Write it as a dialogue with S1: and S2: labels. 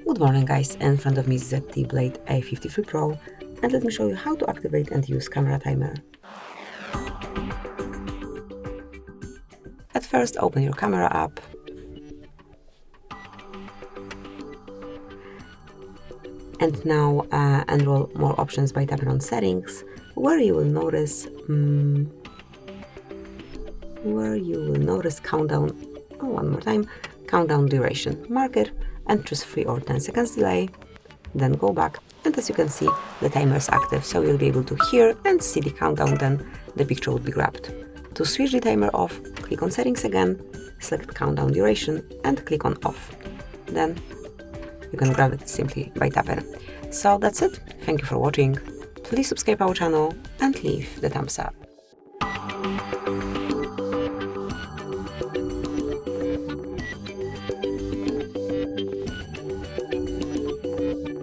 S1: Good morning guys, in front of me is ZTE Blade A53 Pro, and let me show you how to activate and use camera timer. At first open your camera app and now enroll more options by tapping on settings, where you will notice countdown, one more time, countdown duration, mark it and choose 3 or 10 seconds delay, then go back, and as you can see the timer is active, so you'll be able to hear and see the countdown, then the picture will be grabbed. To switch the timer off, click on settings again, select countdown duration and click on off. Then you can grab it simply by tapping. So that's it. Thank you for watching. Please subscribe our channel and leave the thumbs up.